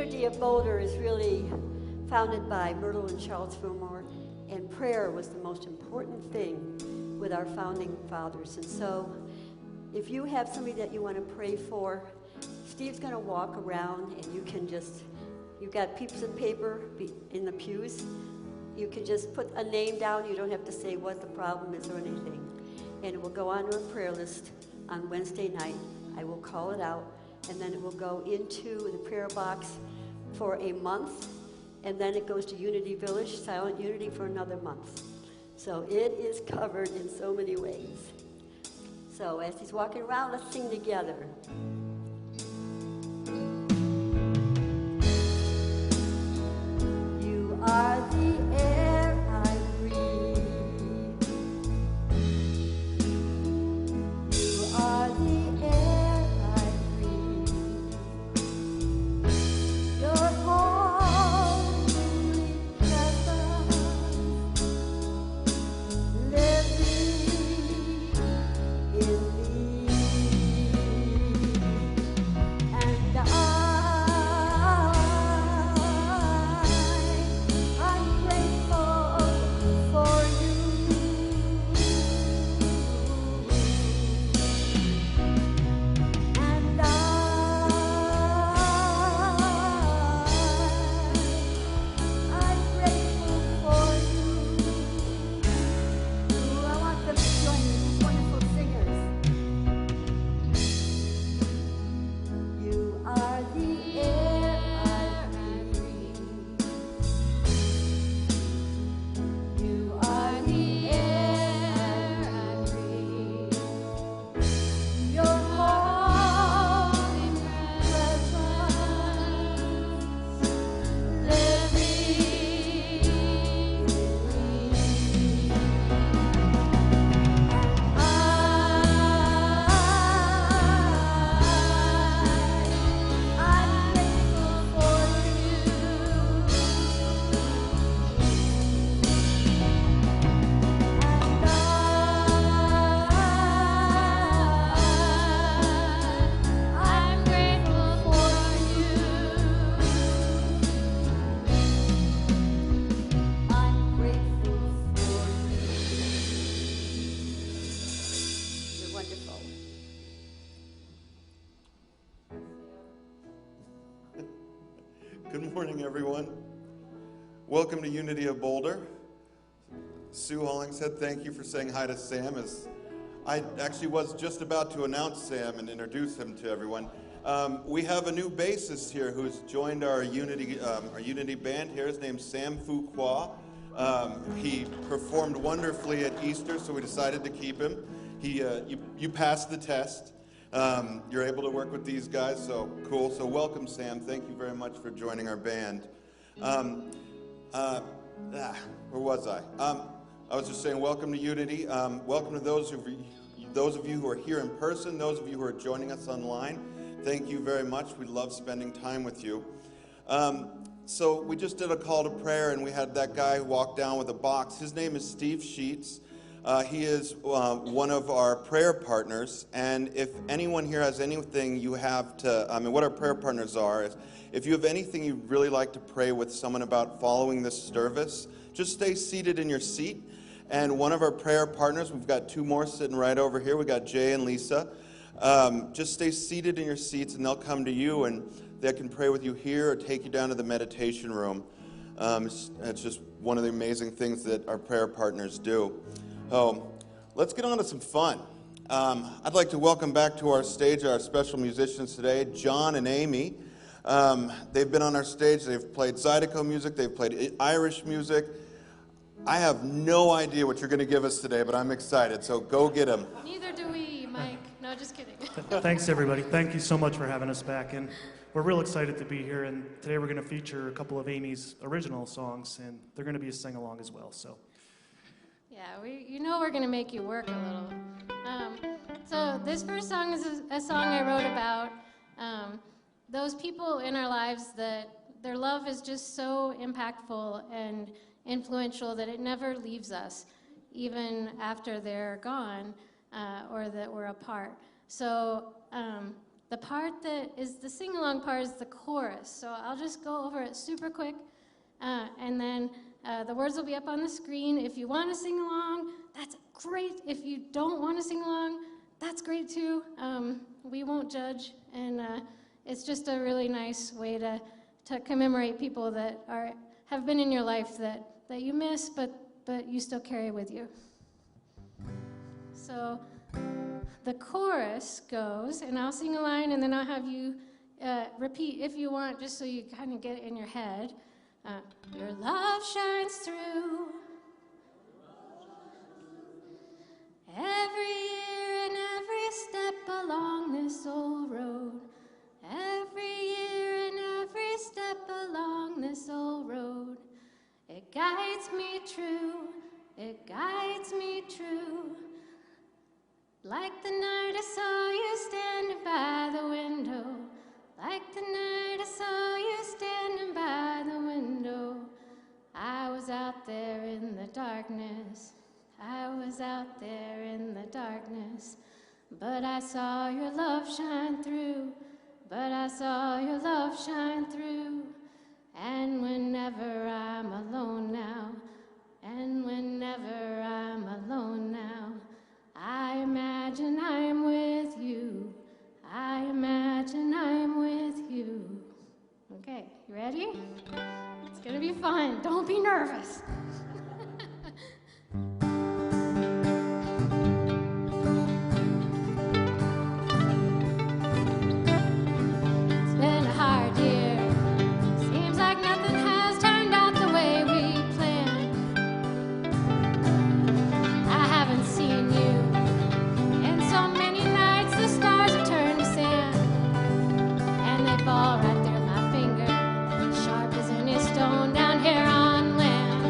Unity of Boulder is really founded by Myrtle and Charles Fillmore, and prayer was the most important thing with our founding fathers. And so if you have somebody that you want to pray for, Steve's going to walk around, and you can just, you've got pieces of paper in the pews. You can just put a name down. You don't have to say what the problem is or anything. And it will go onto a prayer list on Wednesday night. I will call it out, and then it will go into the prayer box for a month, and then it goes to Unity Village, Silent Unity, for another month. So it is covered in so many ways. So as he's walking around, let's sing together. You are the air I breathe. You are the air I breathe. Your holy presence living in me. And I'm grateful for you. And I'm grateful for you. I want them to join me, these wonderful singers. You are the air I breathe. You are the air I breathe. Your holy presence living in me. I'm grateful for I'm grateful for you. I'm grateful for you. You're wonderful. Good morning, everyone. Welcome to Unity of Boulder. Sue Hollingshead, thank you for saying hi to Sam. As I actually was just about to announce Sam and introduce him to everyone. We have a new bassist here who's joined our Unity band here. His name's Sam Fuqua. He performed wonderfully at Easter, so we decided to keep him. You passed the test. You're able to work with these guys, so cool. So welcome, Sam. Thank you very much for joining our band. Where was I? I was just saying welcome to Unity. Welcome to those of you who are here in person, those of you who are joining us online. Thank you very much. We love spending time with you. So we just did a call to prayer, and we had that guy who walked down with a box. His name is Steve Sheets. He is one of our prayer partners, and if anyone here has anything you have to, what our prayer partners are, is if you have anything you'd really like to pray with someone about following this service, just stay seated in your seat, and one of our prayer partners, we've got two more sitting right over here, we got Jay and Lisa, just stay seated in your seats, and they'll come to you, and they can pray with you here or take you down to the meditation room. It's just one of the amazing things that our prayer partners do. Let's get on to some fun. I'd like to welcome back to our stage our special musicians today, John and Amy. They've been on our stage. They've played Zydeco music. They've played Irish music. I have no idea what you're going to give us today, but I'm excited, so go get them. Neither do we, Mike. No, just kidding. Thanks, everybody. Thank you so much for having us back, and we're real excited to be here, and today we're going to feature a couple of Amy's original songs, and they're going to be a sing-along as well, so. Yeah, we're going to make you work a little. So this first song is a song I wrote about those people in our lives that their love is just so impactful and influential that it never leaves us, even after they're gone or that we're apart. So The part that is the sing-along part is the chorus. So I'll just go over it super quick, and then the words will be up on the screen. If you want to sing along, that's great. If you don't want to sing along, that's great too. We won't judge, and it's just a really nice way to commemorate people that have been in your life that you miss, but you still carry with you. So the chorus goes, and I'll sing a line, and then I'll have you repeat if you want, just so you kind of get it in your head. Your love shines through every year and every step along this old road. Every year and every step along this old road. It guides me true, it guides me true. Like the night I saw you standing by the window. Like the night I saw you standing by the window. I was out there in the darkness. I was out there in the darkness. But I saw your love shine through. But I saw your love shine through. And whenever I'm alone now, and whenever I'm alone now, I imagine I'm with you. I imagine I'm with you. Okay, you ready? It's gonna be fun. Don't be nervous. It's been a hard year. Seems like nothing has turned out the way we planned. I haven't seen you in so many nights. The stars have turned to sand, and they fall right through my finger, sharp as any stone down here on land.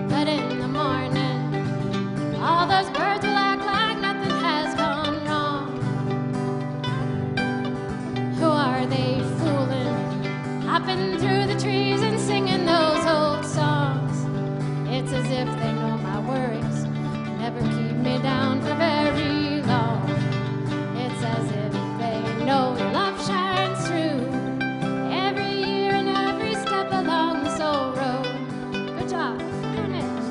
But in the morning, all those birds will act like nothing has gone wrong. Who are they fooling, hopping through the trees and singing those old songs? It's as if they know my worries never keep me down for very long. It's as if they know your love shines through every year and every step along this old road. Good job. Finish.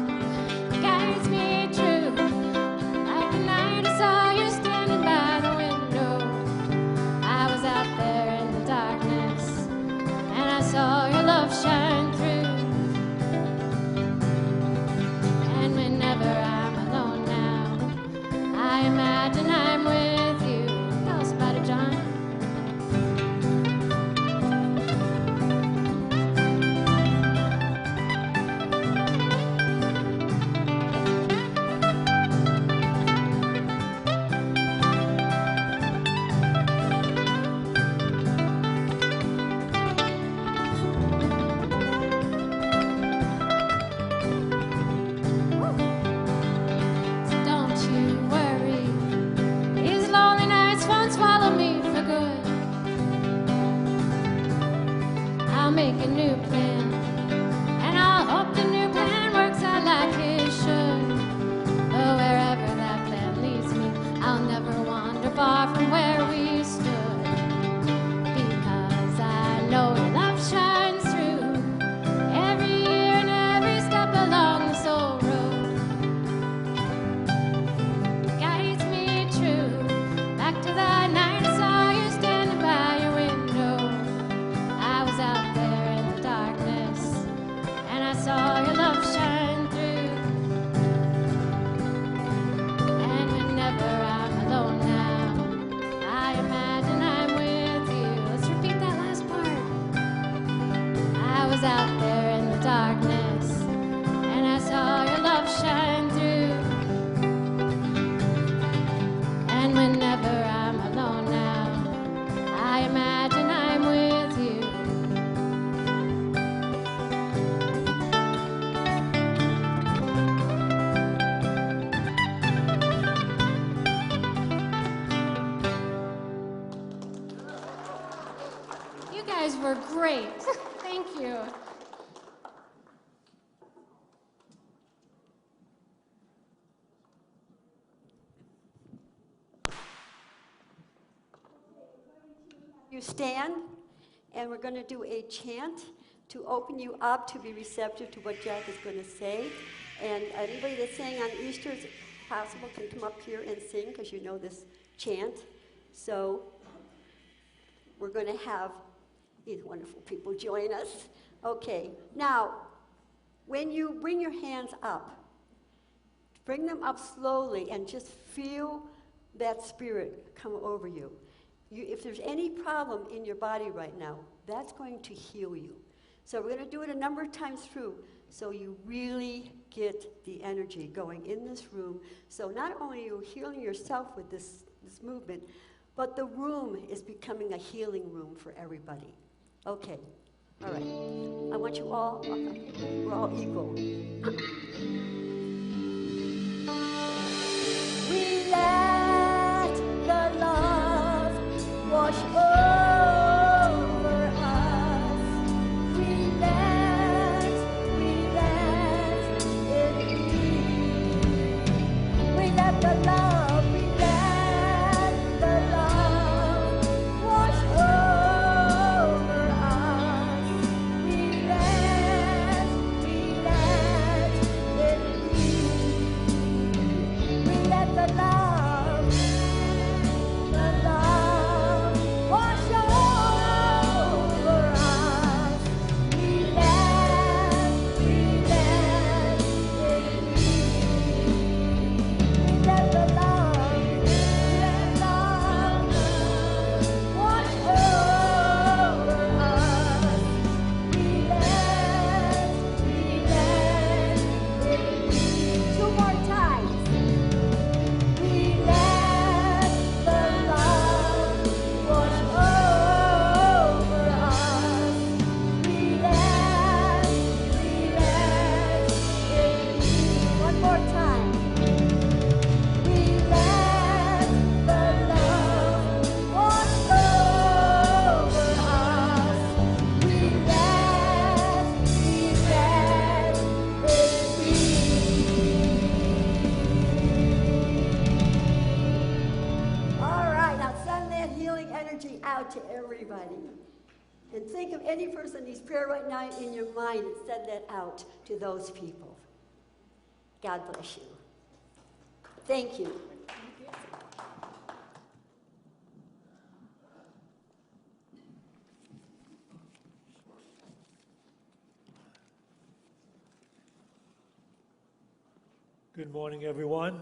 It guides me true. Like the night I saw you standing by the window. I was out there in the darkness, and I saw your love shine through. And whenever I'm alone now, I imagine I'm with you. Tell us about it, John. So don't you worry, these lonely nights won't swallow me for good. I'll make a new plan, and I'll hope the new plan works out like it should. But wherever that plan leads me, I'll never wander far from where we stood. Because I know your love shines through every year and every step along this old road. Guides me true back to that night I saw you standing by your window. I was out there in the darkness, and I saw your love shine through. And whenever I'm alone now, I imagine I'm with you. Let's repeat that last part. I was out there in the darkness, and I saw your love shine through. And whenever I'm alone now, I imagine I'm with you. You guys were great. Thank you. You stand, and we're going to do a chant to open you up to be receptive to what Jack is going to say. And anybody that's saying on Easter, it's possible, can come up here and sing because you know this chant. So we're going to have these wonderful people join us. Okay, now, when you bring your hands up, bring them up slowly and just feel that spirit come over you. If there's any problem in your body right now, that's going to heal you. So we're going to do it a number of times through so you really get the energy going in this room. So not only are you healing yourself with this movement, but the room is becoming a healing room for everybody. Okay, all right. I want you all, we're all equal. We let the love wash over us. We let it be. We let the love, wash over us. We let it be. We let the love wash over us. We let it be. We let the love wash over us. We let it be. Two more times. We let the love wash over us. We let it be. One more time. We let the love wash over us. We let it be. All right, now send that healing energy out to everybody. And think of any person needs prayer right now in your mind and send that out to those people. God bless you. Thank you. Good morning, everyone.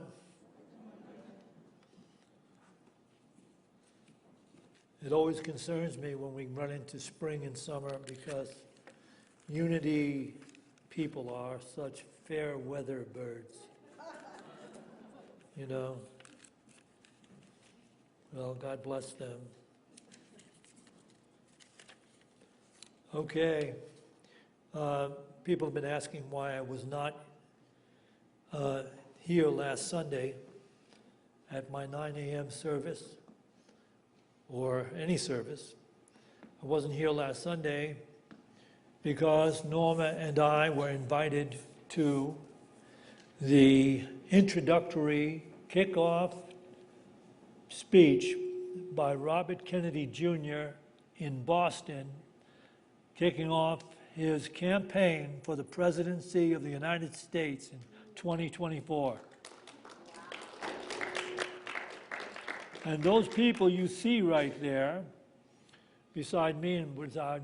It always concerns me when we run into spring and summer because Unity people are such fair weather birds. You know? Well, God bless them. Okay. People have been asking why I was not here last Sunday at my 9 a.m. service or any service. I wasn't here last Sunday because Norma and I were invited to the introductory kickoff speech by Robert Kennedy Jr. in Boston, kicking off his campaign for the presidency of the United States in 2024. And those people you see right there, beside me and beside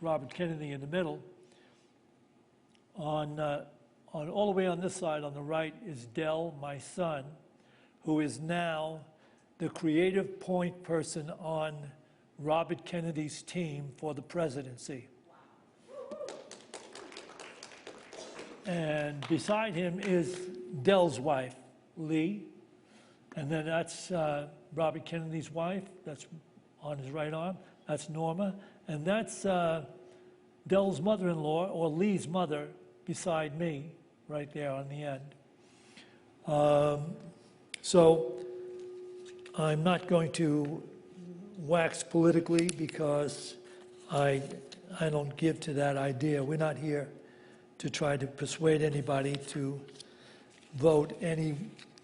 Robert Kennedy in the middle, on all the way on this side on the right is Dell, my son, who is now the creative point person on Robert Kennedy's team for the presidency. And beside him is Dell's wife, Lee. And then that's Robert Kennedy's wife, that's on his right arm. That's Norma. And that's Dell's mother-in-law, or Lee's mother, beside me, right there on the end. So I'm not going to wax politically because I don't give to that idea. We're not here to try to persuade anybody to vote any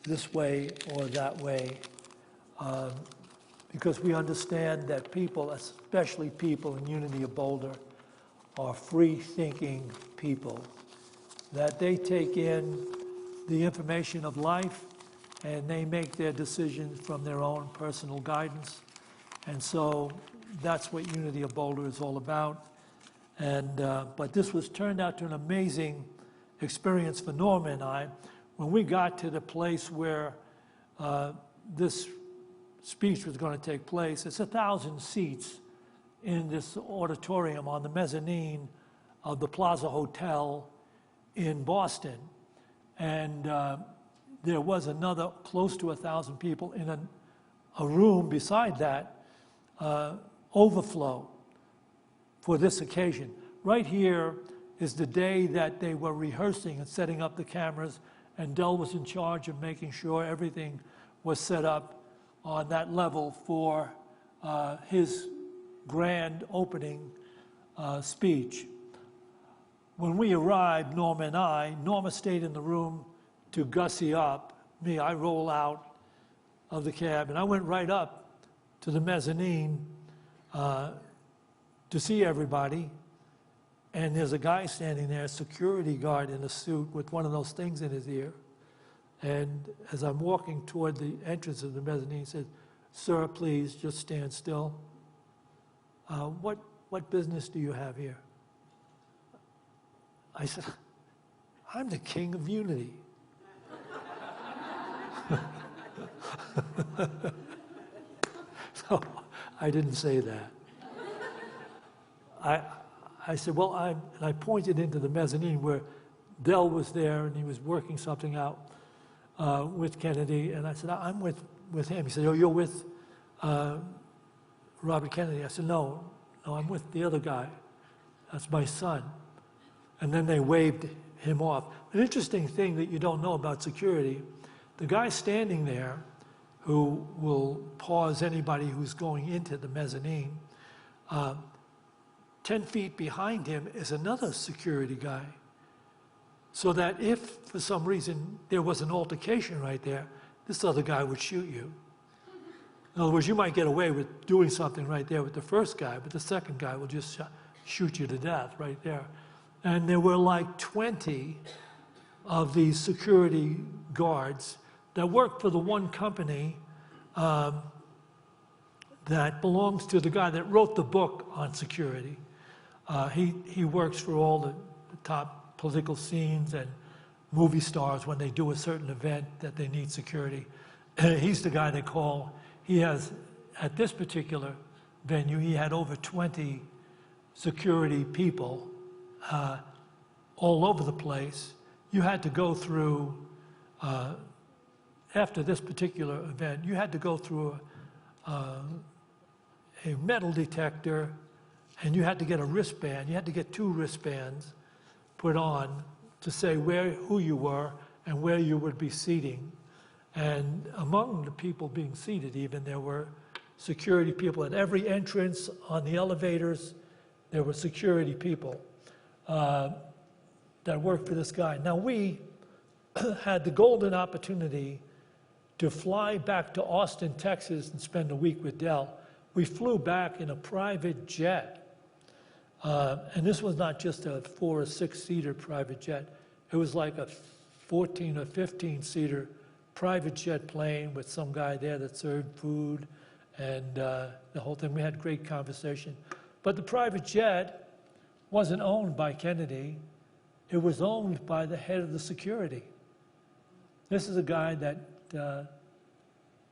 this way or that way. because we understand that people, especially people in Unity of Boulder, are free-thinking people, that they take in the information of life and they make their decisions from their own personal guidance. And so that's what Unity of Boulder is all about. And but this turned out to an amazing experience for Norma and I. When we got to the place where this speech was going to take place, it's 1,000 seats in this auditorium on the mezzanine of the Plaza Hotel in Boston. And there was another close to 1,000 people in a room beside that, overflow for this occasion. Right here is the day that they were rehearsing and setting up the cameras, and Del was in charge of making sure everything was set up on that level for his grand opening speech. When we arrived, Norma and I, Norma stayed in the room to gussy up. Me, I roll out of the cab, and I went right up to the mezzanine to see everybody. And there's a guy standing there, a security guard in a suit with one of those things in his ear. And as I'm walking toward the entrance of the mezzanine, he said, "Sir, please just stand still. What business do you have here?" I said, "I'm the king of Unity." So I didn't say that. I said, "Well, and I pointed into the mezzanine where Del was there, and he was working something out with Kennedy. And I said, "I'm with him." He said, "Oh, you're with Robert Kennedy?" I said, no, I'm with the other guy. That's my son." And then they waved him off. An interesting thing that you don't know about security, the guy standing there who will pause anybody who's going into the mezzanine, 10 feet behind him is another security guy. So that if, for some reason, there was an altercation right there, this other guy would shoot you. In other words, you might get away with doing something right there with the first guy, but the second guy will just shoot you to death right there. And there were like 20 of these security guards that worked for the one company that belongs to the guy that wrote the book on security. He works for all the top political scenes and movie stars when they do a certain event that they need security. He's the guy they call. He has, at this particular venue, he had over 20 security people all over the place. You had to go through, after this particular event, you had to go through a metal detector, and you had to get a wristband. You had to get 2 wristbands put on to say who you were and where you would be seating. And among the people being seated even, there were security people. At every entrance on the elevators, there were security people that worked for this guy. Now, we had the golden opportunity to fly back to Austin, Texas, and spend a week with Del. We flew back in a private jet. And this was not just a 4 or 6-seater private jet. It was like a 14 or 15-seater private jet plane with some guy there that served food and the whole thing. We had great conversation. But the private jet wasn't owned by Kennedy. It was owned by the head of the security. This is a guy that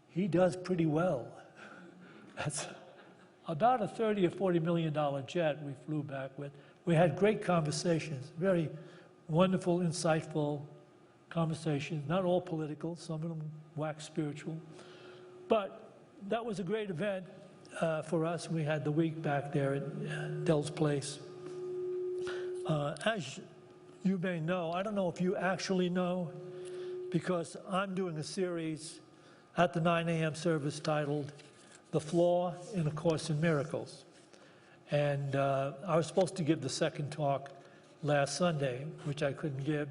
he does pretty well. That's about a $30 or $40 million jet we flew back with. We had great conversations, very wonderful, insightful conversations, not all political, some of them wax spiritual. But that was a great event for us. We had the week back there at Del's place. As you may know, I don't know if you actually know, because I'm doing a series at the 9 a.m. service titled "The Flaw in A Course in Miracles." And I was supposed to give the second talk last Sunday, which I couldn't give.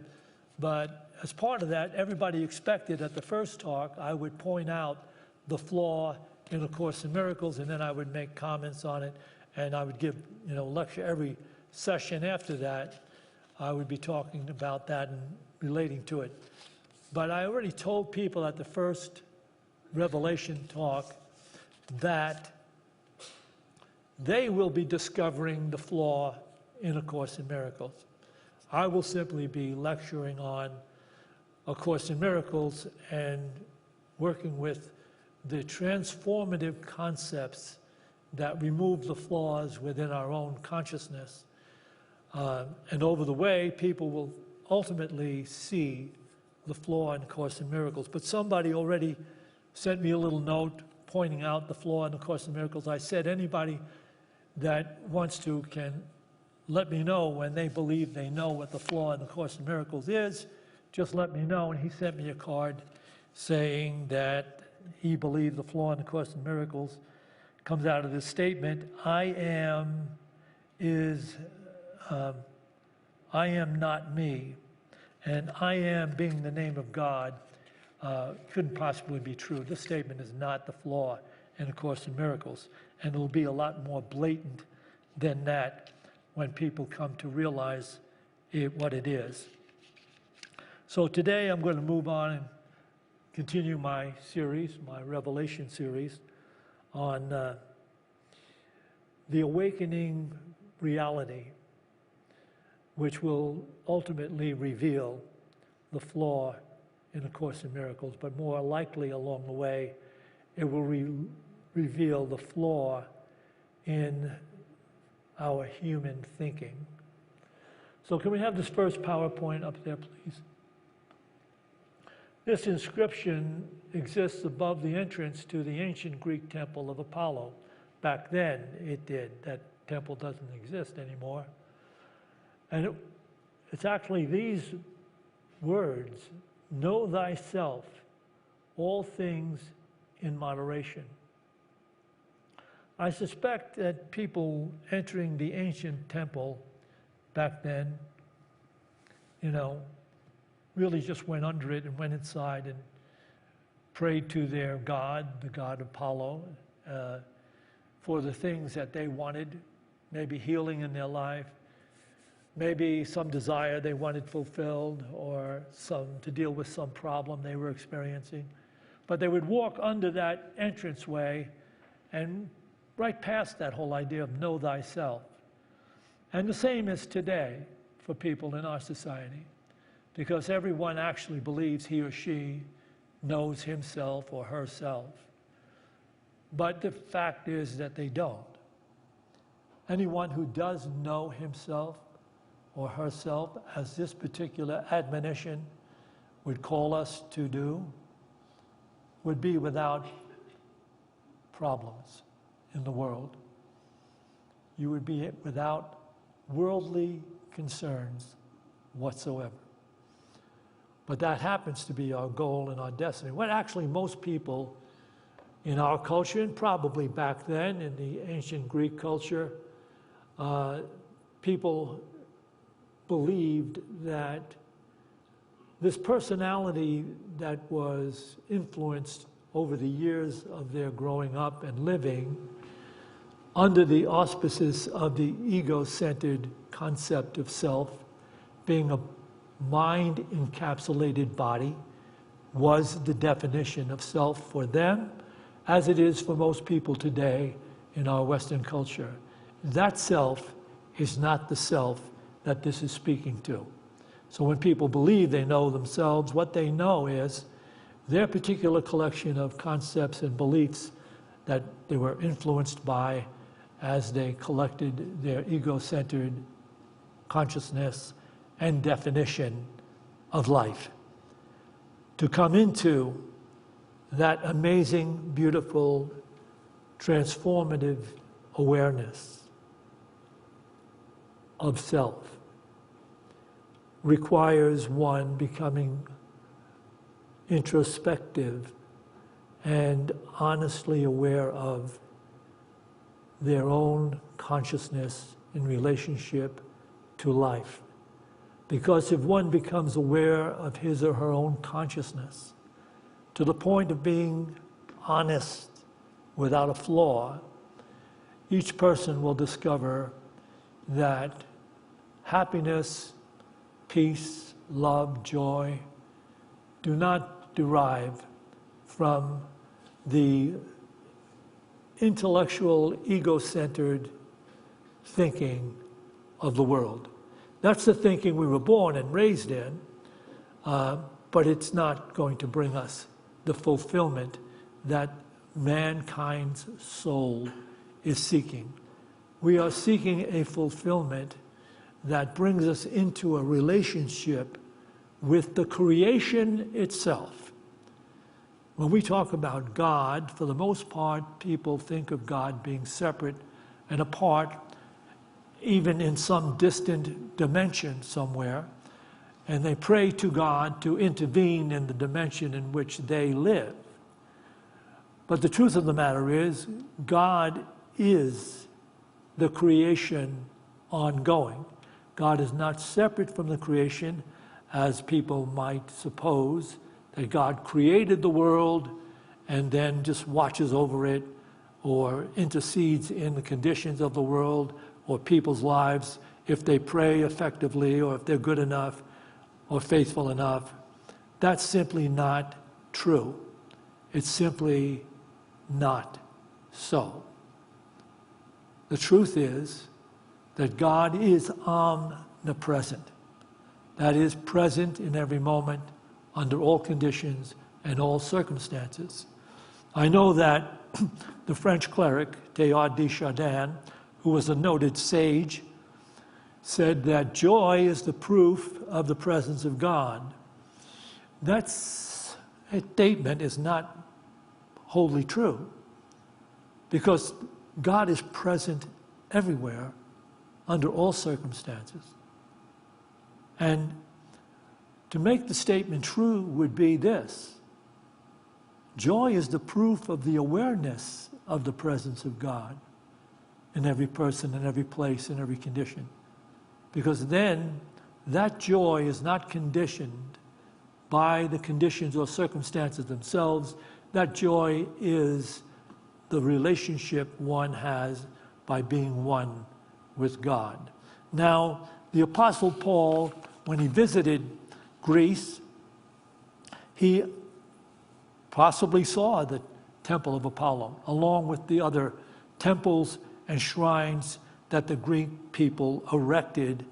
But as part of that, everybody expected at the first talk I would point out the flaw in A Course in Miracles, and then I would make comments on it, and I would give, lecture every session after that. I would be talking about that and relating to it. But I already told people at the first Revelation talk that they will be discovering the flaw in A Course in Miracles. I will simply be lecturing on A Course in Miracles and working with the transformative concepts that remove the flaws within our own consciousness. And over the way, people will ultimately see the flaw in A Course in Miracles. But somebody already sent me a little note pointing out the flaw in A Course in Miracles. I said anybody that wants to can let me know when they believe they know what the flaw in A Course in Miracles is. Just let me know. And he sent me a card saying that he believed the flaw in A Course in Miracles comes out of this statement, I am not me, and I am being the name of God couldn't possibly be true. This statement is not the flaw in A Course in Miracles, and it'll be a lot more blatant than that when people come to realize what it is. So today I'm going to move on and continue my series, my Revelation series, on the awakening reality, which will ultimately reveal the flaw in A Course in Miracles, but more likely along the way, it will reveal the flaw in our human thinking. So can we have this first PowerPoint up there, please? This inscription exists above the entrance to the ancient Greek temple of Apollo. Back then, it did. That temple doesn't exist anymore. And it's actually these words, know thyself, all things in moderation. I suspect that people entering the ancient temple back then, really just went under it and went inside and prayed to their god, the god Apollo, for the things that they wanted, maybe healing in their life, maybe some desire they wanted fulfilled, or to deal with some problem they were experiencing. But they would walk under that entranceway and right past that whole idea of know thyself. And the same is today for people in our society, because everyone actually believes he or she knows himself or herself. But the fact is that they don't. Anyone who does know himself or herself, as this particular admonition would call us to do, would be without problems in the world. You would be without worldly concerns whatsoever. But that happens to be our goal and our destiny. What actually most people in our culture, and probably back then in the ancient Greek culture, people believed that this personality that was influenced over the years of their growing up and living under the auspices of the ego-centered concept of self, being a mind-encapsulated body, was the definition of self for them, as it is for most people today in our Western culture. That self is not the self that this is speaking to. So when people believe they know themselves, what they know is their particular collection of concepts and beliefs that they were influenced by as they collected their ego-centered consciousness and definition of life. To come into that amazing, beautiful, transformative awareness of self requires one becoming introspective and honestly aware of their own consciousness in relationship to life. Because if one becomes aware of his or her own consciousness to the point of being honest without a flaw, each person will discover that happiness, peace, love, joy do not derive from the intellectual, ego-centered thinking of the world. That's the thinking we were born and raised in, but it's not going to bring us the fulfillment that mankind's soul is seeking. We are seeking a fulfillment that brings us into a relationship with the creation itself. When we talk about God, for the most part, people think of God being separate and apart, even in some distant dimension somewhere, and they pray to God to intervene in the dimension in which they live. But the truth of the matter is, God is the creation ongoing. God is not separate from the creation, as people might suppose, that God created the world and then just watches over it or intercedes in the conditions of the world or people's lives if they pray effectively or if they're good enough or faithful enough. That's simply not true. It's simply not so. The truth is that God is omnipresent. That is, present in every moment, under all conditions and all circumstances. I know that the French cleric, Teilhard de Chardin, who was a noted sage, said that joy is the proof of the presence of God. That statement is not wholly true, because God is present everywhere, under all circumstances. And to make the statement true would be this: joy is the proof of the awareness of the presence of God in every person, in every place, in every condition. Because then that joy is not conditioned by the conditions or circumstances themselves. That joy is the relationship one has by being one with God. Now, the Apostle Paul, when he visited Greece, he possibly saw the temple of Apollo, along with the other temples and shrines that the Greek people erected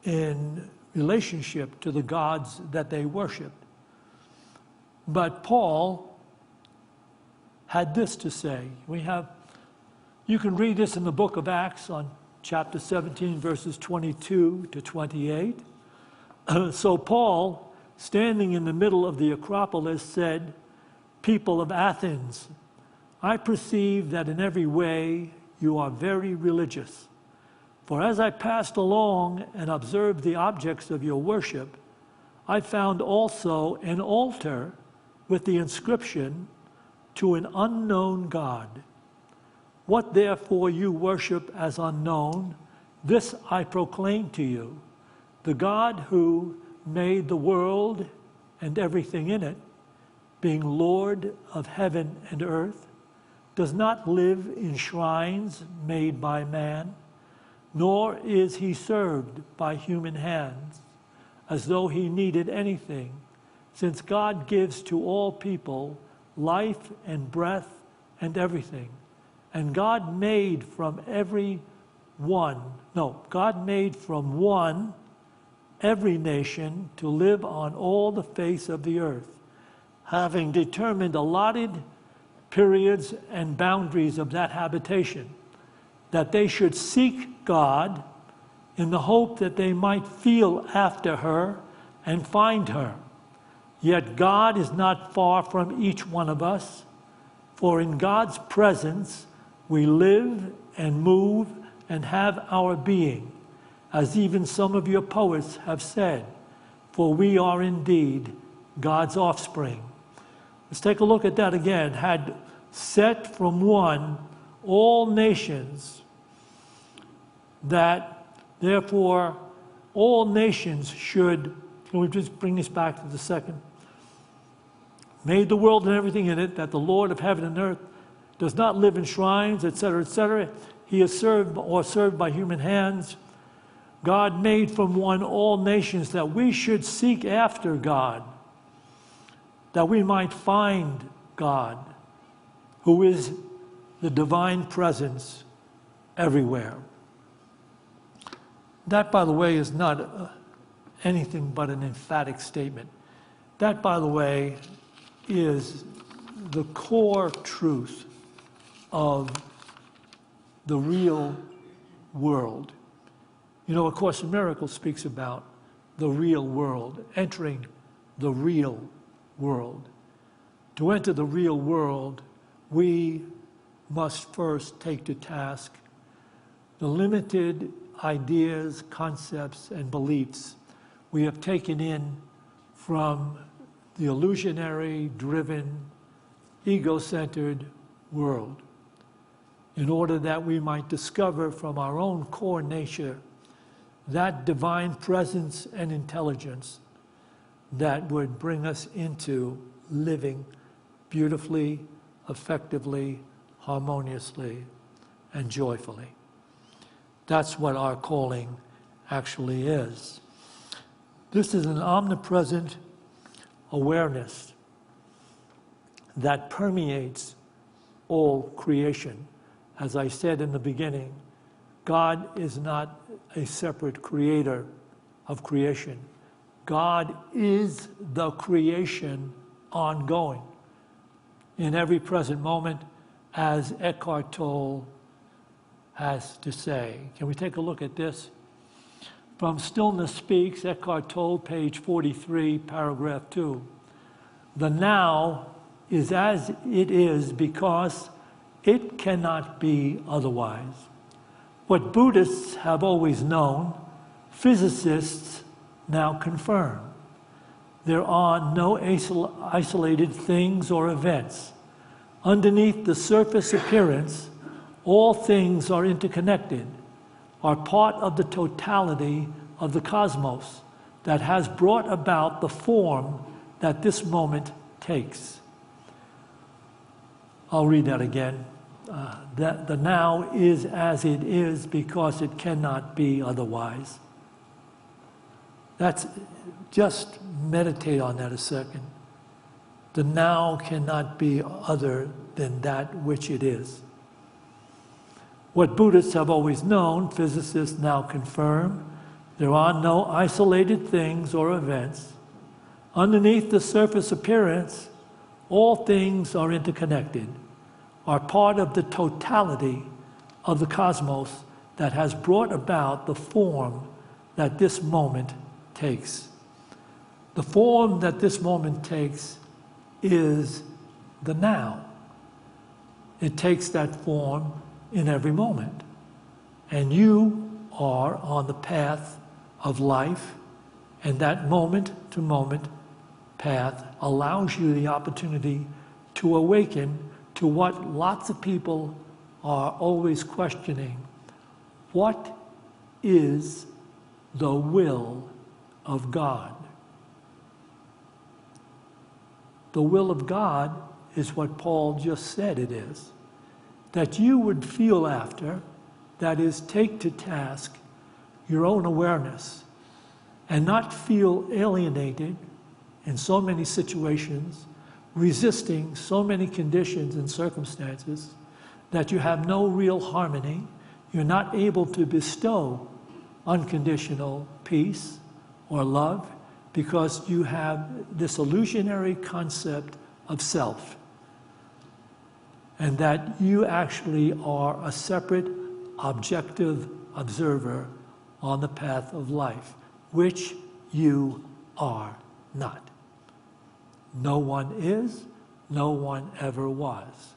in relationship to the gods that they worshiped. But Paul had this to say. You can read this in the book of Acts on chapter 17, verses 22 to 28. So Paul, standing in the middle of the Acropolis, said, "People of Athens, I perceive that in every way you are very religious. For as I passed along and observed the objects of your worship, I found also an altar with the inscription, 'To an unknown God.' What therefore you worship as unknown, this I proclaim to you. The God who made the world and everything in it, being Lord of heaven and earth, does not live in shrines made by man, nor is he served by human hands, as though he needed anything, since God gives to all people life and breath and everything. And God made from one every nation to live on all the face of the earth, having determined allotted periods and boundaries of that habitation, that they should seek God in the hope that they might feel after her and find her. Yet God is not far from each one of us, for in God's presence we live and move and have our being, as even some of your poets have said, for we are indeed God's offspring." Let's take a look at that again. Had set from one all nations, that therefore all nations should, can we just bring this back to the second? Made the world and everything in it, that the Lord of heaven and earth does not live in shrines, etc., etc. He is served by human hands. God made from one all nations that we should seek after God, that we might find God, who is the divine presence everywhere. That, by the way, is not anything but an emphatic statement. That, by the way, is the core truth of the real world. You know, A Course in Miracles speaks about the real world, entering the real world. To enter the real world, we must first take to task the limited ideas, concepts, and beliefs we have taken in from the illusionary, driven, ego-centered world, in order that we might discover from our own core nature that divine presence and intelligence that would bring us into living beautifully, effectively, harmoniously, and joyfully. That's what our calling actually is. This is an omnipresent awareness that permeates all creation. As I said in the beginning, God is not a separate creator of creation. God is the creation ongoing in every present moment, as Eckhart Tolle has to say. Can we take a look at this? From Stillness Speaks, Eckhart Tolle, page 43, paragraph 2. The now is as it is because it cannot be otherwise. What Buddhists have always known, physicists now confirm. There are no isolated things or events. Underneath the surface appearance, all things are interconnected, are part of the totality of the cosmos that has brought about the form that this moment takes. I'll read that again. That the now is as it is because it cannot be otherwise. Just meditate on that a second. The now cannot be other than that which it is. What Buddhists have always known, physicists now confirm, there are no isolated things or events. Underneath the surface appearance, all things are interconnected, are part of the totality of the cosmos that has brought about the form that this moment takes. The form that this moment takes is the now. It takes that form in every moment. And you are on the path of life, and that moment-to-moment path allows you the opportunity to awaken to what lots of people are always questioning. What is the will of God? The will of God is what Paul just said it is. That you would feel after, that is, take to task your own awareness and not feel alienated in so many situations, resisting so many conditions and circumstances, that you have no real harmony, you're not able to bestow unconditional peace or love because you have this illusionary concept of self, and that you actually are a separate, objective observer on the path of life, which you are not. No one is, no one ever was.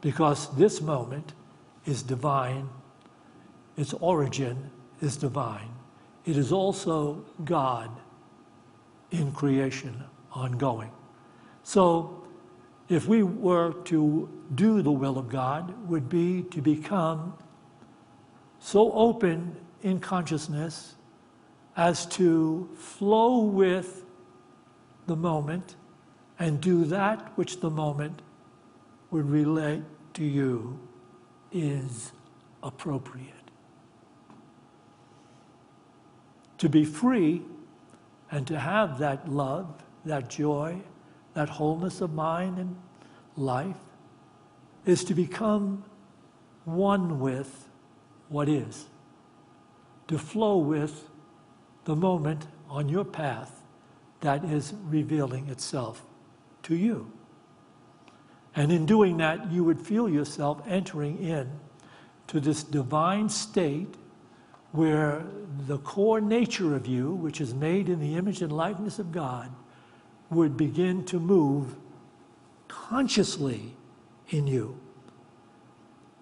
Because this moment is divine, its origin is divine. It is also God in creation, ongoing. So, if we were to do the will of God, would be to become so open in consciousness as to flow with the moment and do that which the moment would relate to you is appropriate. To be free and to have that love, that joy, that wholeness of mind and life is to become one with what is, to flow with the moment on your path that is revealing itself to you. And in doing that, you would feel yourself entering in to this divine state where the core nature of you, which is made in the image and likeness of God, would begin to move consciously in you.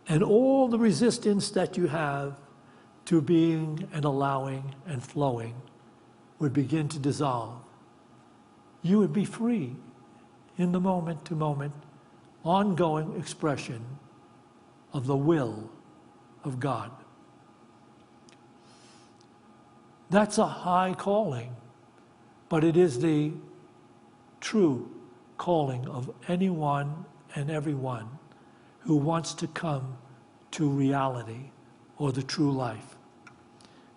And all the resistance that you have to being and allowing and flowing would begin to dissolve. You would be free in the moment-to-moment, ongoing expression of the will of God. That's a high calling, but it is the true calling of anyone and everyone who wants to come to reality or the true life.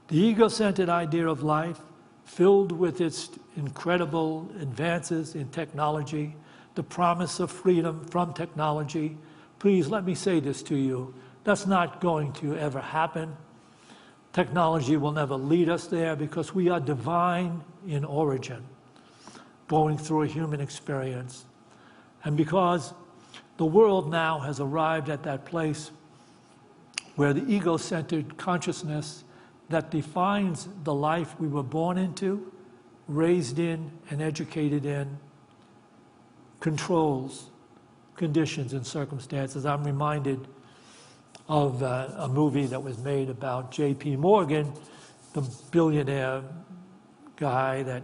The ego-centered idea of life, filled with its incredible advances in technology, the promise of freedom from technology, please let me say this to you, that's not going to ever happen. Technology will never lead us there because we are divine in origin, going through a human experience. And because the world now has arrived at that place where the ego-centered consciousness that defines the life we were born into, raised in, and educated in, controls conditions and circumstances. I'm reminded of a movie that was made about J.P. Morgan, the billionaire guy that,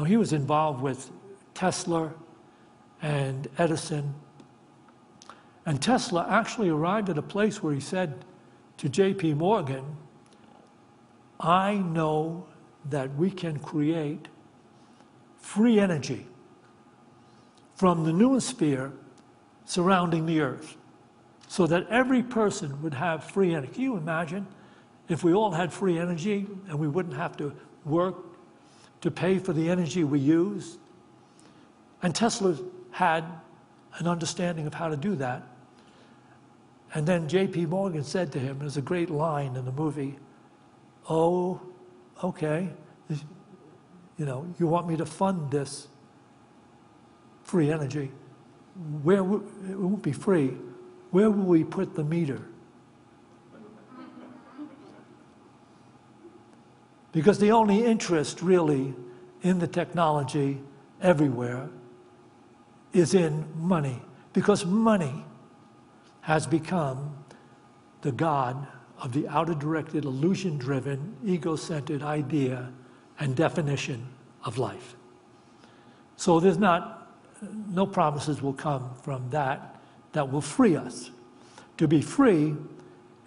he was involved with Tesla and Edison. And Tesla actually arrived at a place where he said to J.P. Morgan, I know that we can create free energy from the noosphere surrounding the Earth, so that every person would have free energy. Can you imagine if we all had free energy and we wouldn't have to work to pay for the energy we use? And Tesla had an understanding of how to do that. And then J.P. Morgan said to him, there's a great line in the movie, oh, okay, you want me to fund this free energy? It won't be free. Where will we put the meter? Because the only interest really in the technology everywhere is in money. Because money has become the god of the outer-directed, illusion-driven, ego-centered idea and definition of life. So there's no promises will come from that will free us. To be free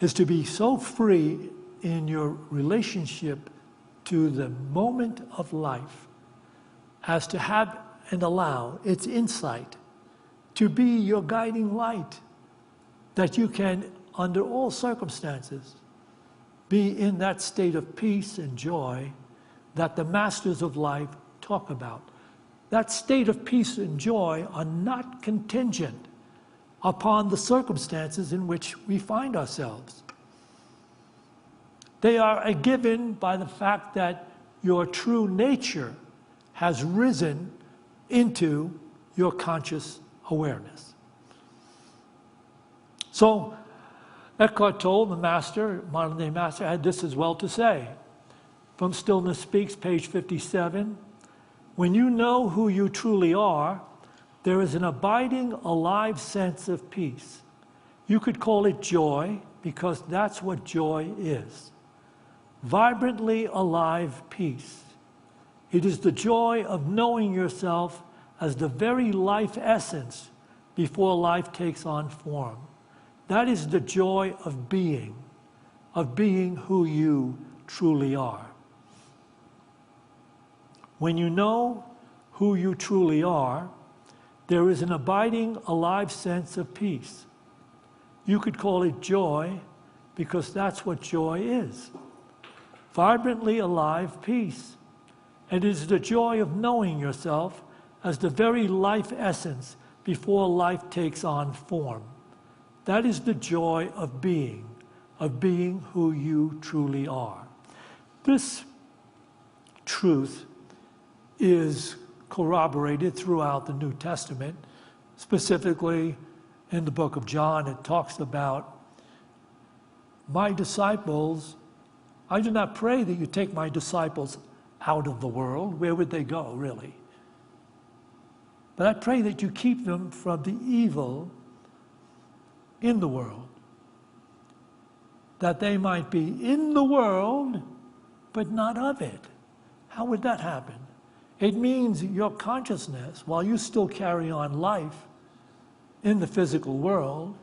is to be so free in your relationship to the moment of life as to have and allow its insight to be your guiding light, that you can, under all circumstances, be in that state of peace and joy that the masters of life talk about. That state of peace and joy are not contingent upon the circumstances in which we find ourselves. They are a given by the fact that your true nature has risen into your conscious awareness. So Eckhart Tolle, the master, modern-day master, had this as well to say. From Stillness Speaks, page 57, when you know who you truly are, there is an abiding, alive sense of peace. You could call it joy, because that's what joy is. Vibrantly alive peace. It is the joy of knowing yourself as the very life essence before life takes on form. That is the joy of being who you truly are. When you know who you truly are, there is an abiding, alive sense of peace. You could call it joy, because that's what joy is. Vibrantly alive peace. And it is the joy of knowing yourself as the very life essence before life takes on form. That is the joy of being who you truly are. This truth is corroborated throughout the New Testament. Specifically, in the book of John, it talks about, my disciples, I do not pray that you take my disciples out of the world. Where would they go, really? But I pray that you keep them from the evil in the world, that they might be in the world, but not of it. How would that happen? It means your consciousness, while you still carry on life in the physical world,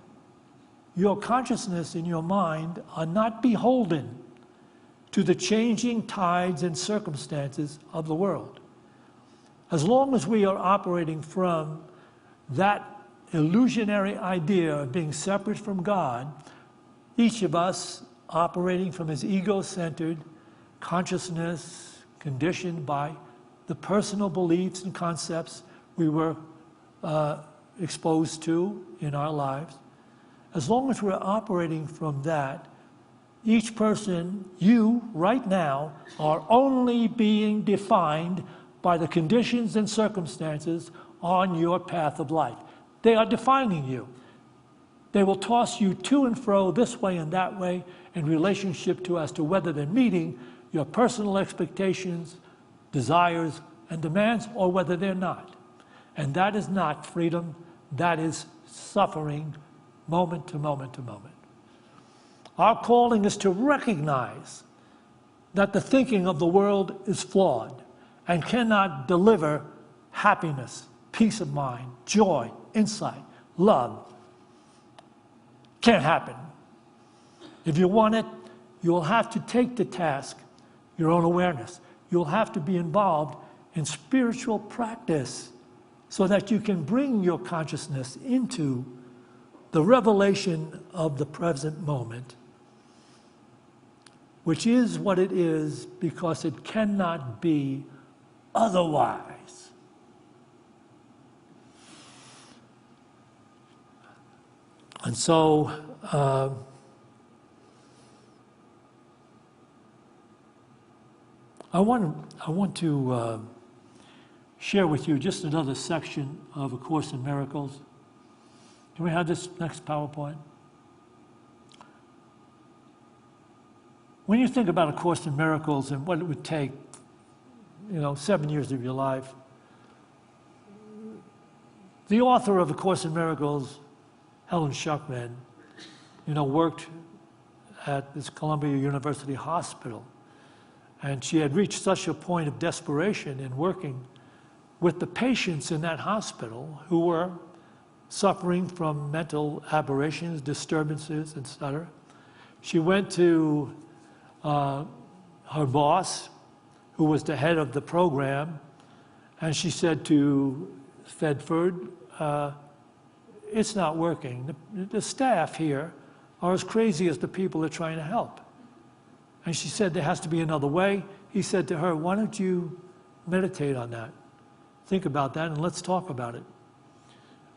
your consciousness and your mind are not beholden to the changing tides and circumstances of the world. As long as we are operating from that illusionary idea of being separate from God, each of us operating from his ego-centered consciousness, conditioned by the personal beliefs and concepts we were exposed to in our lives, as long as we're operating from that, each person, you, right now, are only being defined by the conditions and circumstances on your path of life. They are defining you. They will toss you to and fro this way and that way in relationship to as to whether they're meeting your personal expectations, desires, and demands, or whether they're not. And that is not freedom, that is suffering moment to moment to moment. Our calling is to recognize that the thinking of the world is flawed and cannot deliver happiness, peace of mind, joy, insight, love. Can't happen. If you want it, you will have to take to task your own awareness. You'll have to be involved in spiritual practice so that you can bring your consciousness into the revelation of the present moment, which is what it is because it cannot be otherwise. And so, I want to share with you just another section of A Course in Miracles. Can we have this next PowerPoint? When you think about A Course in Miracles and what it would take, 7 years of your life, the author of A Course in Miracles, Helen Schuckman, worked at this Columbia University Hospital. And she had reached such a point of desperation in working with the patients in that hospital who were suffering from mental aberrations, disturbances, etc. She went to her boss, who was the head of the program, and she said to Thedford, it's not working. The staff here are as crazy as the people they're trying to help. And she said, there has to be another way. He said to her, why don't you meditate on that? Think about that and let's talk about it.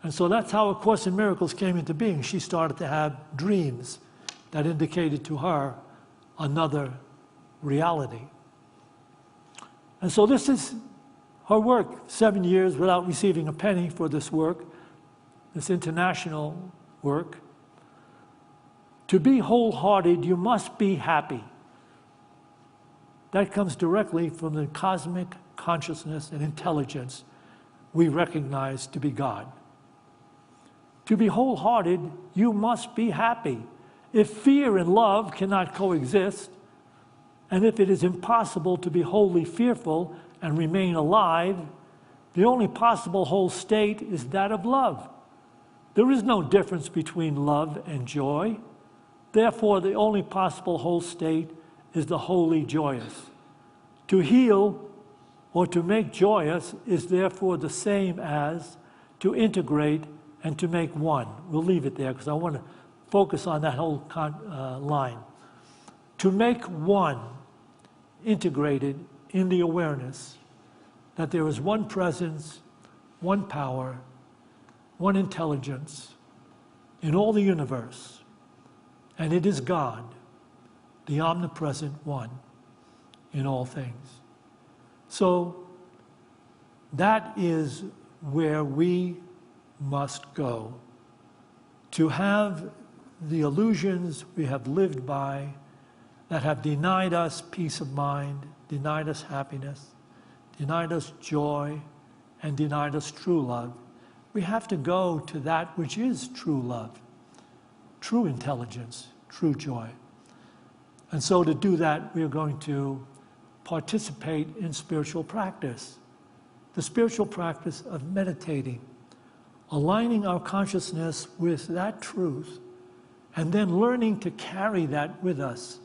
And so that's how A Course in Miracles came into being. She started to have dreams that indicated to her another reality. And so this is her work, 7 years without receiving a penny for this work, this international work. To be wholehearted, you must be happy. That comes directly from the cosmic consciousness and intelligence we recognize to be God. To be wholehearted, you must be happy. If fear and love cannot coexist, and if it is impossible to be wholly fearful and remain alive, the only possible whole state is that of love. There is no difference between love and joy. Therefore, the only possible whole state is the wholly joyous. To heal or to make joyous is therefore the same as to integrate, and to make one. We'll leave it there because I want to focus on that whole line. To make one integrated in the awareness that there is one presence, one power, one intelligence in all the universe, and it is God, the omnipresent one in all things. So that is where we must go to have the illusions we have lived by that have denied us peace of mind, denied us happiness, denied us joy, and denied us true love. We have to go to that which is true love, true intelligence, true joy. And so to do that, we are going to participate in spiritual practice. The spiritual practice of meditating, aligning our consciousness with that truth, and then learning to carry that with us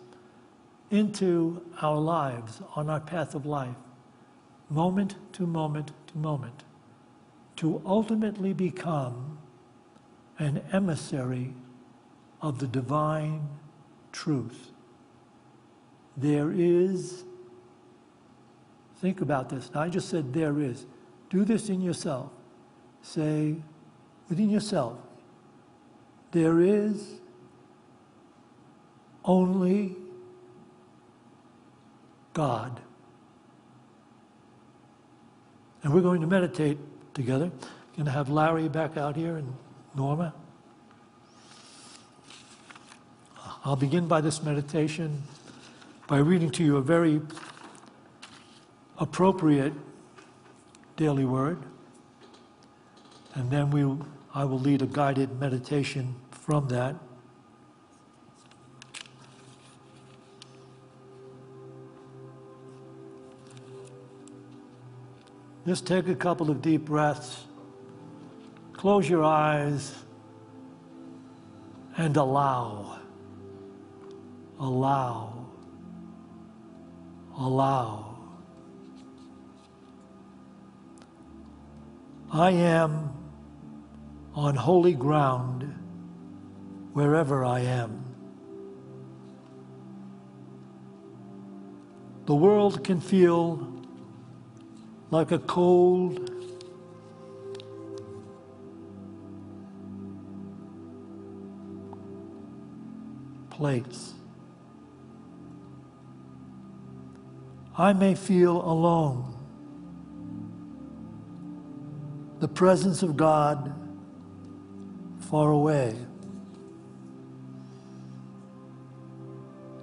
into our lives, on our path of life, moment to moment to moment, to ultimately become an emissary of the divine truth. There is, think about this. Now, I just said there is. Do this in yourself. Say within yourself, there is only God. And we're going to meditate together. I'm going to have Larry back out here and Norma. I'll begin by this meditation by reading to you a very appropriate daily word, and then I will lead a guided meditation from that. Just take a couple of deep breaths, close your eyes, and allow. I am on holy ground wherever I am. The world can feel like a cold, place. I may feel alone. The presence of God far away.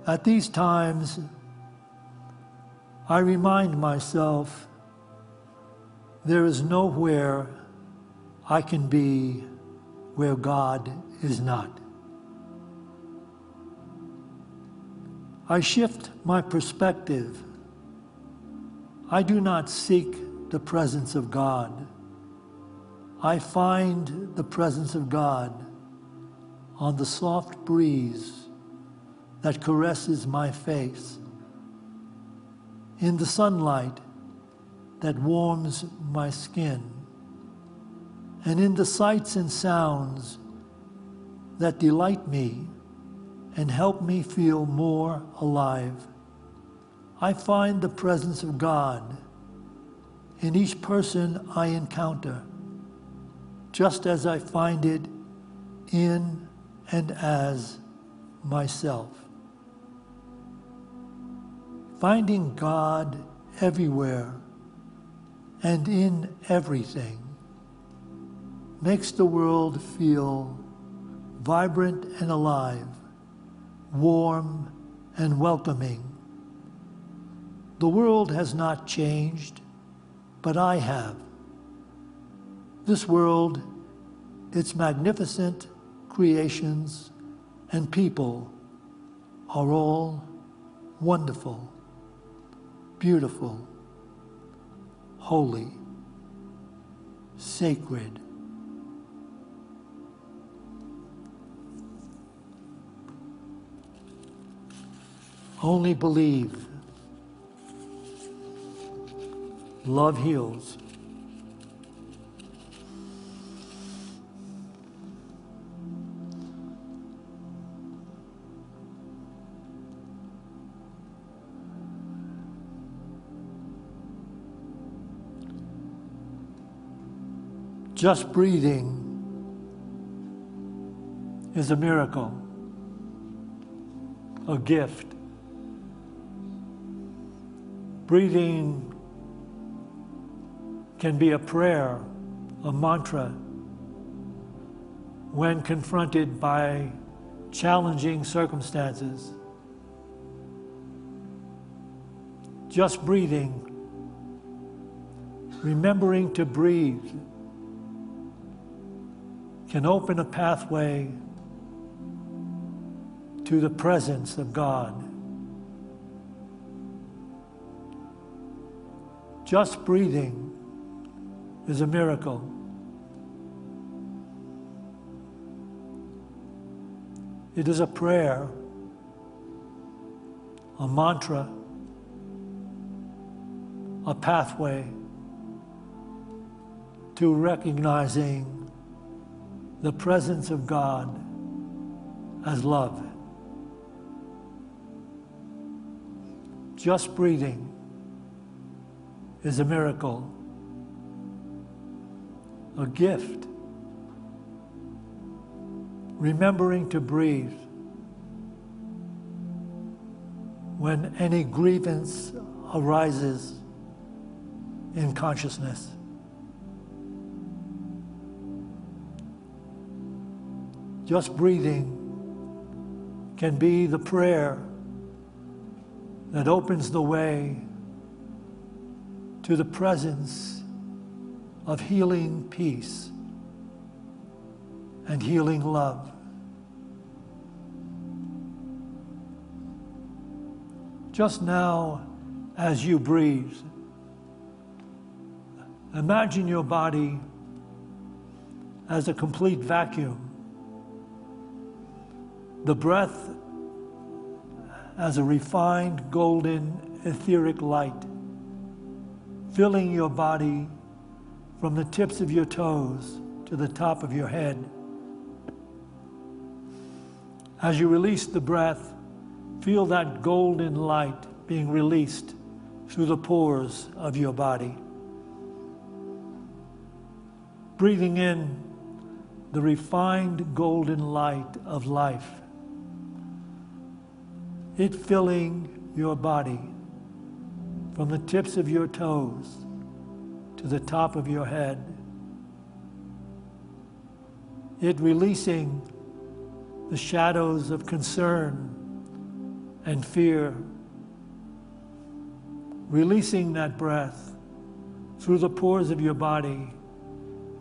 At these times, I remind myself there is nowhere I can be where God is not. I shift my perspective. I do not seek the presence of God. I find the presence of God on the soft breeze that caresses my face, in the sunlight that warms my skin, and in the sights and sounds that delight me and help me feel more alive. I find the presence of God in each person I encounter, just as I find it in and as myself. Finding God everywhere and in everything makes the world feel vibrant and alive, warm and welcoming. The world has not changed, but I have. This world, its magnificent creations and people are all wonderful, beautiful, holy, sacred. Only believe. Love heals. Just breathing is a miracle, a gift. Breathing can be a prayer, a mantra, when confronted by challenging circumstances. Just breathing, remembering to breathe, can open a pathway to the presence of God. Just breathing is a miracle. It is a prayer, a mantra, a pathway to recognizing the presence of God as love. Just breathing is a miracle, a gift. Remembering to breathe when any grievance arises in consciousness. Just breathing can be the prayer that opens the way to the presence of healing peace and healing love. Just now, as you breathe, imagine your body as a complete vacuum. The breath as a refined, golden, etheric light, filling your body from the tips of your toes to the top of your head. As you release the breath, feel that golden light being released through the pores of your body. Breathing in the refined golden light of life. It filling your body from the tips of your toes to the top of your head. It releasing the shadows of concern and fear. Releasing that breath through the pores of your body,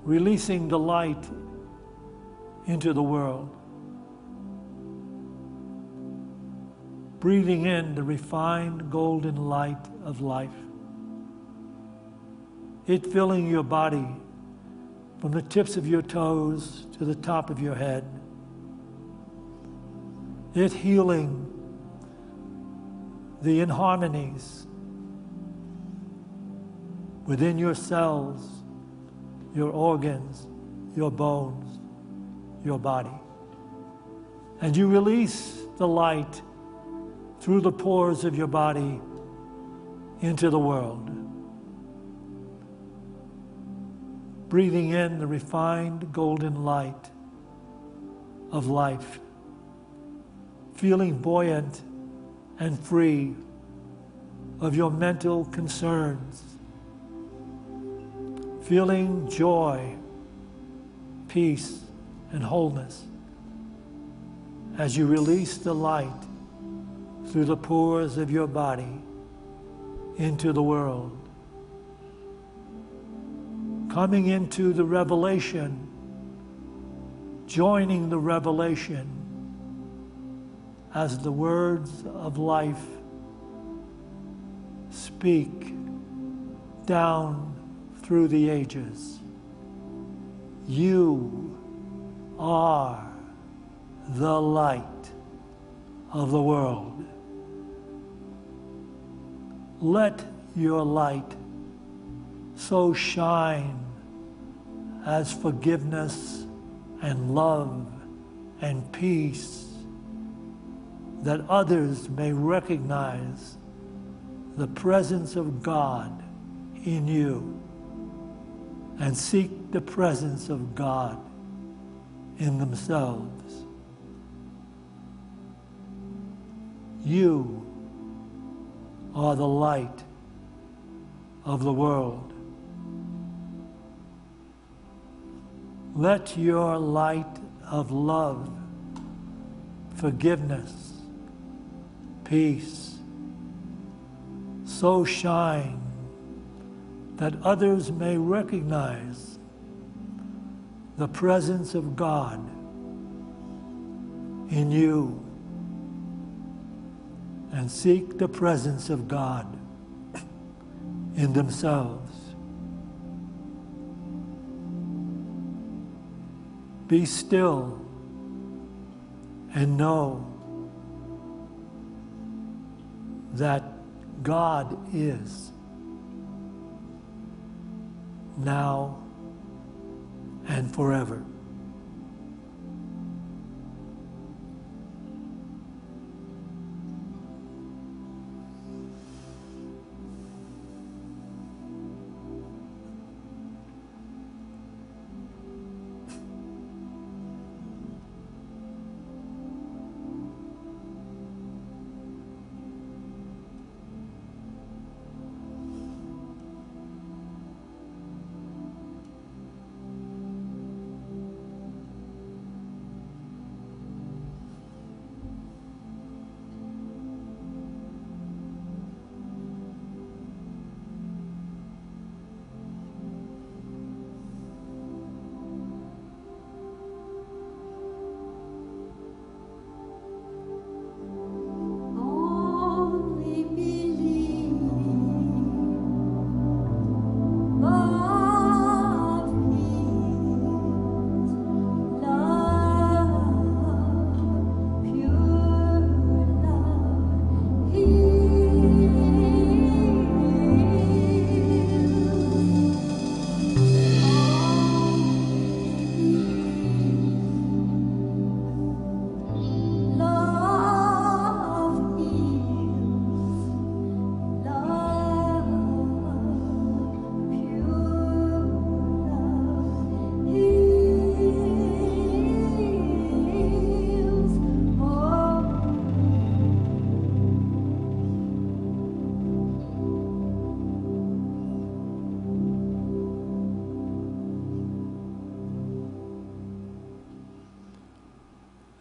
releasing the light into the world. Breathing in the refined golden light of life. It filling your body from the tips of your toes to the top of your head. It healing the inharmonies within your cells, your organs, your bones, your body. And you release the light through the pores of your body into the world. Breathing in the refined golden light of life. Feeling buoyant and free of your mental concerns. Feeling joy, peace, and wholeness as you release the light through the pores of your body into the world. Coming into the revelation, joining the revelation as the words of life speak down through the ages. You are the light of the world. Let your light so shine as forgiveness and love and peace that others may recognize the presence of God in you. and seek the presence of God in themselves. You are the light of the world. Let your light of love, forgiveness, peace, so shine that others may recognize the presence of God in you and seek the presence of God in themselves. Be still and know that God is now and forever.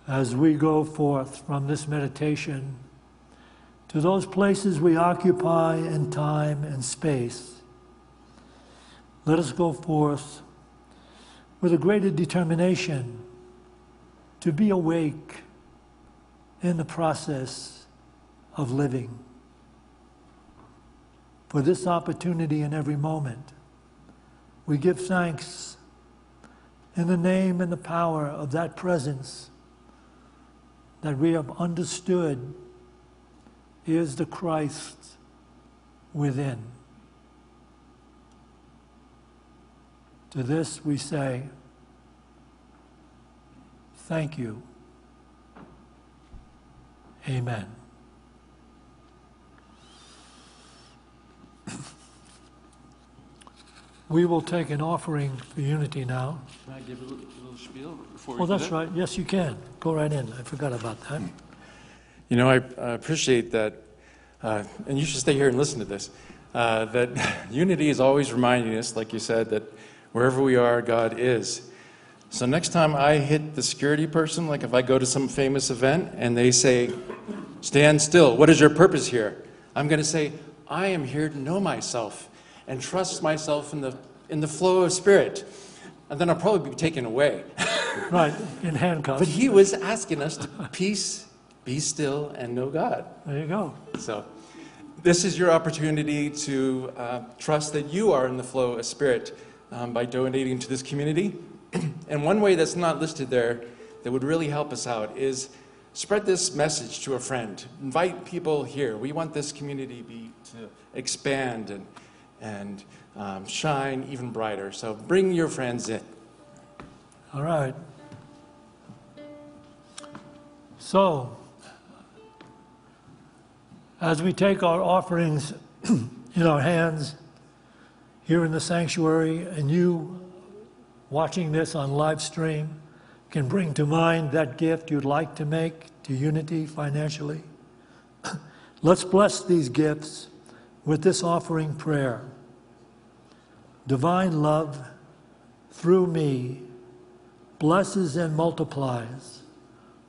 As we go forth from this meditation to those places we occupy in time and space, let us go forth with a greater determination to be awake in the process of living. For this opportunity in every moment, we give thanks in the name and the power of that presence that we have understood is the Christ within. To this we say, thank you. Amen. We will take an offering for unity now. Can I give a little spiel before we Oh, do that's that? right. Yes, you can. Go right in. I forgot about that. You know, I appreciate that, and you should stay here and listen to this, that unity is always reminding us, like you said, that wherever we are, God is. So next time I hit the security person, like if I go to some famous event and they say, stand still, what is your purpose here? I'm going to say, I am here to know myself and trust myself in the flow of spirit. And then I'll probably be taken away. Right, in handcuffs. But he was asking us to peace, be still, and know God. There you go. So this is your opportunity to trust that you are in the flow of spirit by donating to this community. And one way that's not listed there that would really help us out is spread this message to a friend. Invite people here. We want this community to expand and shine even brighter. So bring your friends in. All right. So, as we take our offerings in our hands, here in the sanctuary, and you watching this on live stream can bring to mind that gift you'd like to make to Unity financially, let's bless these gifts with this offering prayer. Divine love, through me, blesses and multiplies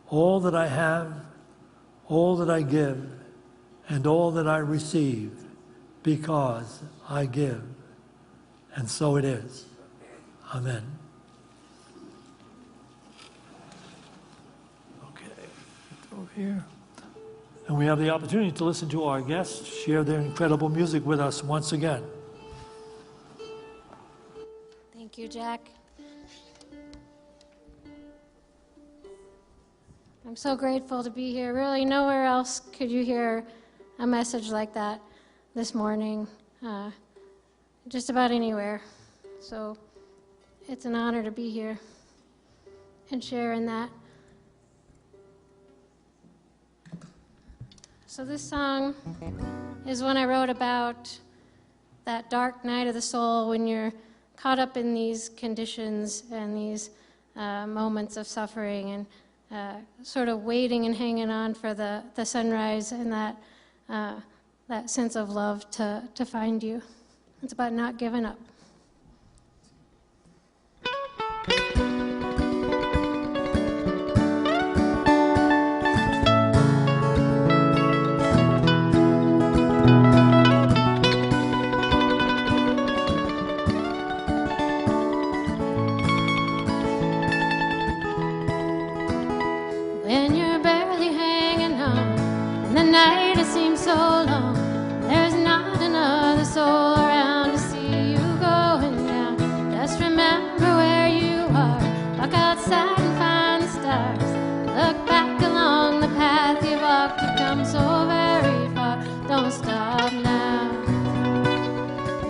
all that I have, all that I give, and all that I receive, because I give. And so it is. Amen. Okay, over here. And we have the opportunity to listen to our guests share their incredible music with us once again. Thank you, Jack. I'm so grateful to be here. Really, nowhere else could you hear a message like that this morning, just about anywhere. So it's an honor to be here and share in that. So this song is one I wrote about that dark night of the soul when you're caught up in these conditions and these moments of suffering and sort of waiting and hanging on for the sunrise and that sense of love to find you. It's about not giving up. When you're barely hanging on, and the night it seems so long, there's not another soul around to see you going down. Just remember where you are, walk outside and find the stars. Look back along the path you walked, you've come so very far. Don't stop now.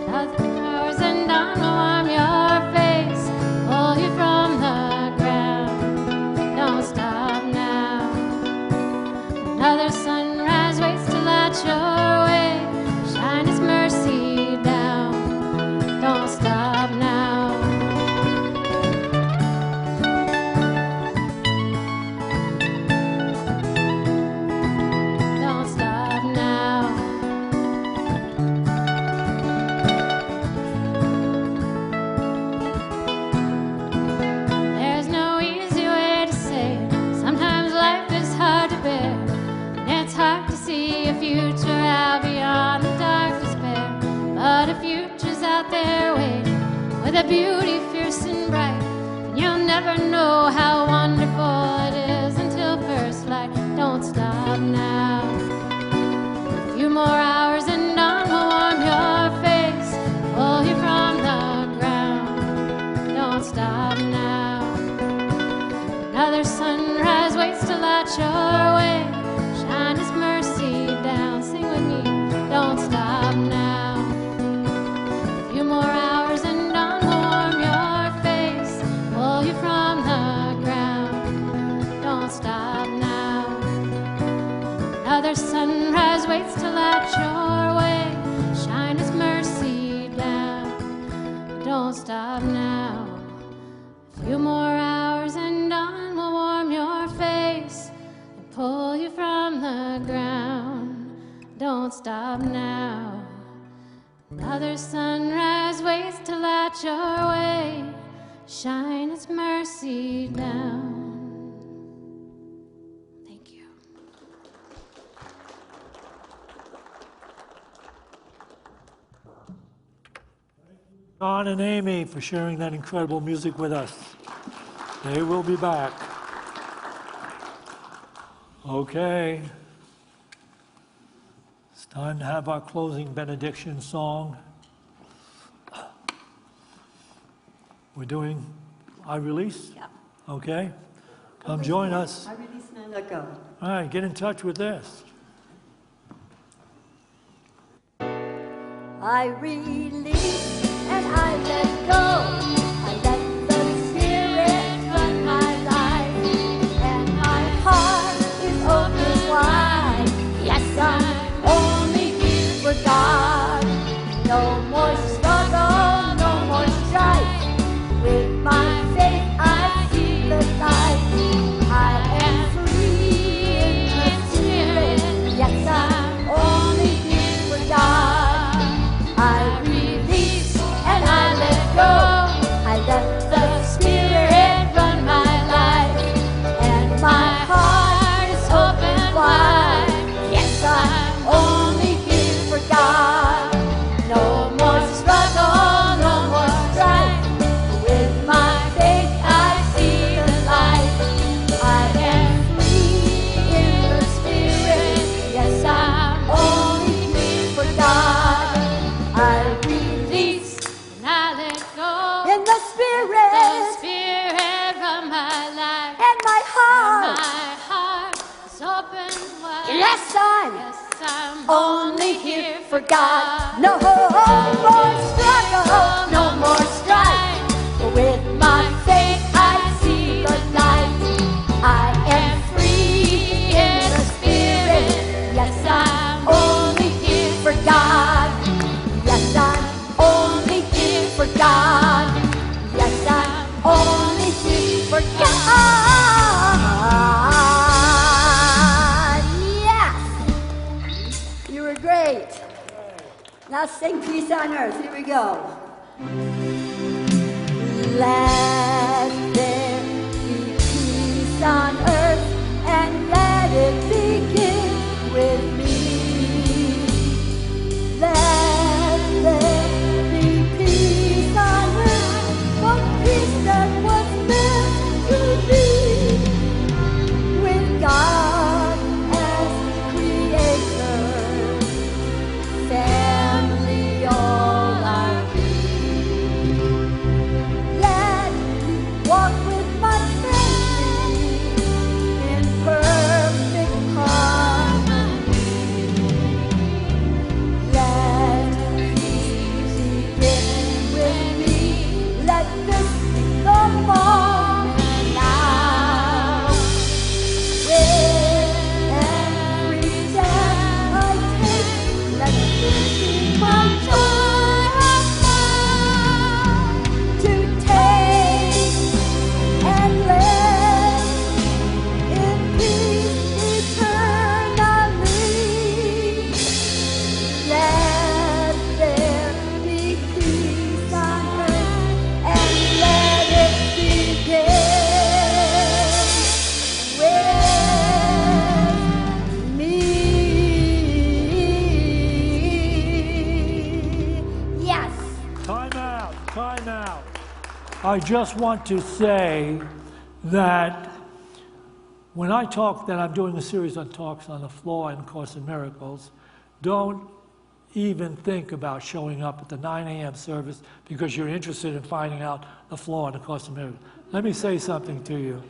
Nothing hours and dawn will warm your face, pull you from the ground. Don't stop now. Another sunrise waits to light your way, shine His mercy down. Don't stop now. Don't stop now. There's no easy way to say it. Sometimes life is hard to bear, and it's hard to see a future out beyond the dark despair. But a future's out there waiting, with a beauty fierce and bright, and you'll never know how wonderful it is until first light. Don't stop now. A few more hours and dawn will warm your face, pull you from the ground. Don't stop now. Another sunrise waits to light your way, shine His mercy down. Sing with me. Don't stop now. A few more hours and dawn will warm your face, pull you from the ground. Don't stop now. Another sunrise waits to light your way, shine His mercy down. Don't stop now. A few more hours and dawn will warm your face and pull you from the ground. Don't stop now. Another sunrise waits to light your way, shine His mercy down. Thank you. Don and Amy for sharing that incredible music with us. They will be back. Okay. It's time to have our closing benediction song. We're doing I Release? Yeah. Okay. Come join us. I release and I let go. All right, get in touch with this. I release and I let go. I let the Spirit run my life, and my heart is open wide. Yes, I'm only here for God. No more struggle. I'm only here for God. No more struggle, no more strife. With my faith I see the light. I am free in the Spirit. Yes, I'm only here for God. Yes, I'm only here for God. Yes, I'm only here for God. Great. Now sing Peace on Earth. Here we go. Let there be peace on earth, and let it begin with me. Let there be peace on earth, the peace that was meant to be with God as creator. Family, all are free. Let me walk with my family in perfect harmony. Let peace begin with me. Let this be the moment now. With every step I take, let this be my joy to taste and live in peace eternally. Let there be peace on earth, and let it begin with me. Yes. Time out, time out. I just want to say that when I talk that I'm doing a series on talks on the floor in Course in Miracles, don't even think about showing up at the 9 a.m. service because you're interested in finding out the floor in the Course in Miracles. Let me say something to you.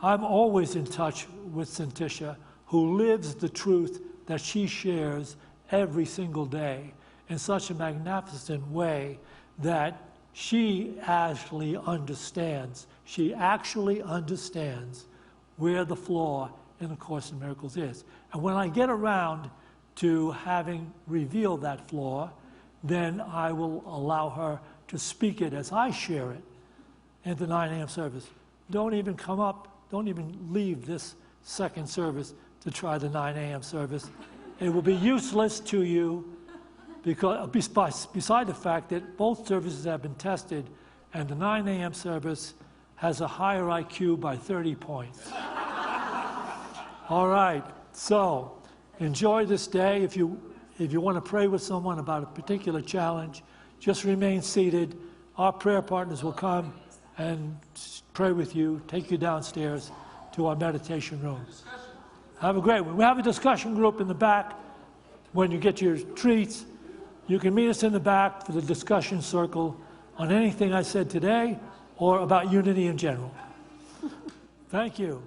I'm always in touch with Santisha, who lives the truth that she shares every single day in such a magnificent way that she actually understands. She actually understands where the flaw in the Course in Miracles is. And when I get around to having revealed that flaw, then I will allow her to speak it as I share it in the 9 a.m. service. Don't even come up, don't even leave this second service to try the 9 a.m. service. It will be useless to you because beside the fact that both services have been tested and the 9 a.m. service has a higher IQ by 30 points. All right, so enjoy this day. If you want to pray with someone about a particular challenge, just remain seated. Our prayer partners will come and pray with you, take you downstairs to our meditation room. Have a great one. We have a discussion group in the back. When you get your treats, you can meet us in the back for the discussion circle on anything I said today or about Unity in general. Thank you.